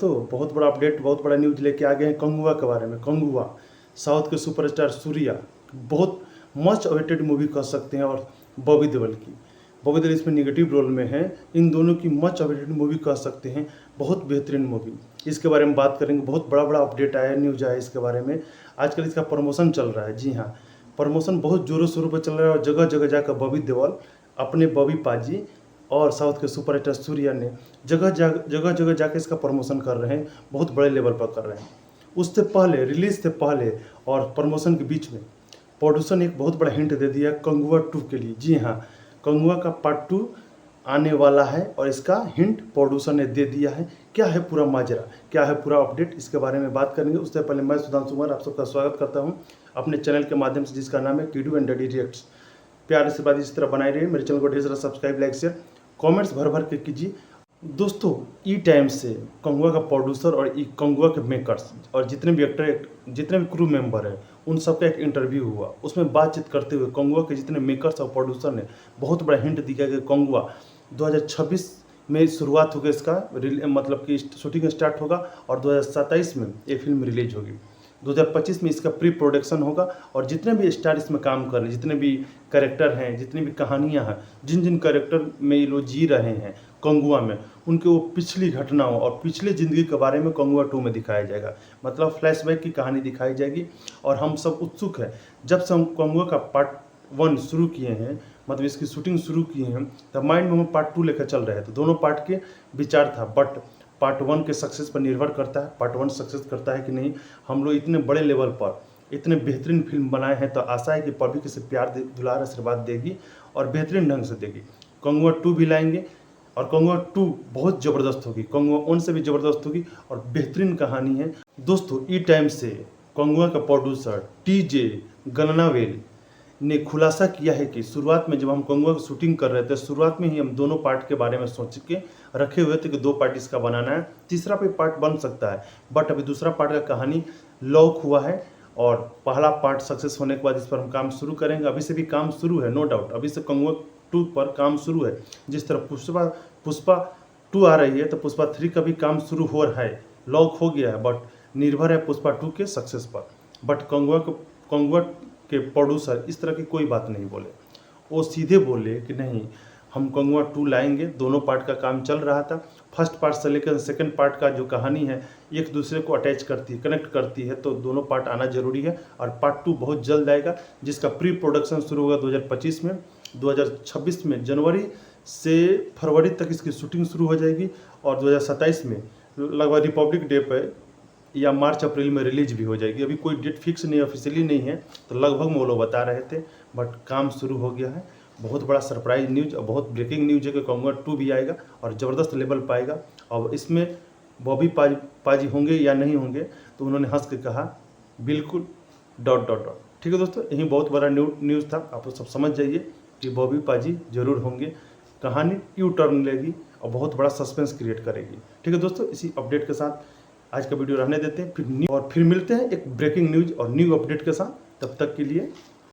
दोस्तों, बहुत बड़ा अपडेट, बहुत बड़ा न्यूज़ लेके आ गए हैं कंगुआ के बारे में। कंगुआ, साउथ के सुपरस्टार सूर्या, बहुत मच अवेटेड मूवी कह सकते हैं, और बॉबी देओल की। बॉबी देओल इसमें निगेटिव रोल में है। इन दोनों की मच अवेटेड मूवी कह सकते हैं, बहुत बेहतरीन मूवी। इसके बारे में बात करेंगे। बहुत बड़ा बड़ा अपडेट आया, न्यूज़ आया इसके बारे में। आजकल इसका प्रमोशन चल रहा है। जी हाँ, प्रमोशन बहुत जोरों शोरों पर चल रहा है, और जगह जगह जाकर बॉबी देओल अपने बॉबी पाजी और साउथ के सुपरस्टार सूर्या ने जगह जगह जाके इसका प्रमोशन कर रहे हैं, बहुत बड़े लेवल पर कर रहे हैं। उससे पहले, रिलीज से पहले और प्रमोशन के बीच में प्रोड्यूसर ने एक बहुत बड़ा हिंट दे दिया कंगुआ 2 के लिए। जी हाँ, कंगुआ का पार्ट 2 आने वाला है, और इसका हिंट प्रोड्यूसर ने दे दिया है। क्या है पूरा माजरा, क्या है पूरा अपडेट, इसके बारे में बात करेंगे। उससे पहले मैं सुधांशु कुमार आप सबका स्वागत करता हूं अपने चैनल के माध्यम से, जिसका नाम है कीडू एंड डैडी रिएक्ट्स। प्यार से बात इस तरह बनाए रहिए। मेरे चैनल को ढेर सारा सब्सक्राइब, लाइक, शेयर, कमेंट्स भर भर के कीजिए। दोस्तों, ई टाइम से कंगुआ का प्रोड्यूसर और ई कंगुआ के मेकर्स और जितने भी एक्टर, जितने भी क्रू मेंबर हैं, उन सबका एक इंटरव्यू हुआ। उसमें बातचीत करते हुए कंगुआ के जितने मेकर्स और प्रोड्यूसर ने बहुत बड़ा हिंट दिया कि कंगुआ 2026 में शुरुआत होगी, इसका मतलब कि शूटिंग स्टार्ट होगा, और 2027 में ये फिल्म रिलीज होगी। 2025 में इसका प्री प्रोडक्शन होगा, और जितने भी स्टार इसमें काम कर रहे हैं, जितने भी कैरेक्टर हैं, जितनी भी कहानियां हैं, जिन जिन कैरेक्टर में ये लोग जी रहे हैं कंगुआ में, उनके वो पिछली घटनाओं और पिछली ज़िंदगी के बारे में कंगुआ 2 में दिखाया जाएगा। मतलब फ्लैशबैक की कहानी दिखाई जाएगी। और हम सब उत्सुक हैं, जब से हम कंगुआ का पार्ट 1 शुरू किए हैं, मतलब इसकी शूटिंग शुरू किए हैं, तब माइंड में हम पार्ट 2 लेकर चल रहे थे। तो दोनों पार्ट के विचार था, बट पार्ट 1 के सक्सेस पर निर्भर करता है, पार्ट 1 सक्सेस करता है कि नहीं। हम लोग इतने बड़े लेवल पर इतने बेहतरीन फिल्म बनाए हैं, तो आशा है कि पब्लिक इसे प्यार, दुलार, आशीर्वाद देगी और बेहतरीन ढंग से देगी। कंगुआ 2 भी लाएंगे, और कंगुआ 2 बहुत ज़बरदस्त होगी, कंगुआ 1 से भी ज़बरदस्त होगी, और बेहतरीन कहानी है। दोस्तों, ई टाइम से कंगुआ का प्रोड्यूसर टीजे गन्नावेल ने खुलासा किया है कि शुरुआत में जब हम कंगुआ की शूटिंग कर रहे थे, शुरुआत में ही हम दोनों पार्ट के बारे में सोच के रखे हुए थे कि 2 पार्ट इसका बनाना है, तीसरा भी पार्ट बन सकता है। बट अभी दूसरा पार्ट का कहानी लॉक हुआ है, और पहला पार्ट सक्सेस होने के बाद इस पर हम काम शुरू करेंगे। अभी से भी काम शुरू है, नो डाउट, अभी से कंगुआ 2 पर काम शुरू है। जिस तरह पुष्पा 2 आ रही है, तो पुष्पा 3 का भी काम शुरू हो रहा है, लॉक हो गया है, बट निर्भर है पुष्पा 2 के सक्सेस पर। बट कंगुआ के प्रोड्यूसर इस तरह की कोई बात नहीं बोले। वो सीधे बोले कि नहीं, हम कंगुआ 2 लाएंगे। दोनों पार्ट का काम चल रहा था। फर्स्ट पार्ट से लेकर सेकंड पार्ट का जो कहानी है, एक दूसरे को अटैच करती है, कनेक्ट करती है, तो दोनों पार्ट आना जरूरी है। और पार्ट 2 बहुत जल्द आएगा, जिसका प्री प्रोडक्शन शुरू होगा 2025 में। 2026 में जनवरी से फरवरी तक इसकी शूटिंग शुरू हो जाएगी, और 2027 में लगभग रिपब्लिक डे पर या मार्च अप्रैल में रिलीज भी हो जाएगी। अभी कोई डेट फिक्स नहीं, ऑफिशियली नहीं है, तो लगभग वो लोग बता रहे थे, बट काम शुरू हो गया है। बहुत बड़ा सरप्राइज न्यूज़ और बहुत ब्रेकिंग न्यूज़ है कि कंगुआ 2 भी आएगा, और ज़बरदस्त लेवल पाएगा। और इसमें बॉबी पाजी होंगे या नहीं होंगे, तो उन्होंने हंस के कहा बिल्कुल ... ठीक है दोस्तों, यही बहुत बड़ा न्यूज़ था। आप सब समझ जाइए कि बॉबी पाजी जरूर होंगे। कहानी यू टर्न लेगी और बहुत बड़ा सस्पेंस क्रिएट करेगी। ठीक है दोस्तों, इसी अपडेट के साथ आज का वीडियो रहने देते हैं, फिर मिलते हैं एक ब्रेकिंग न्यूज़ और न्यू अपडेट के साथ। तब तक के लिए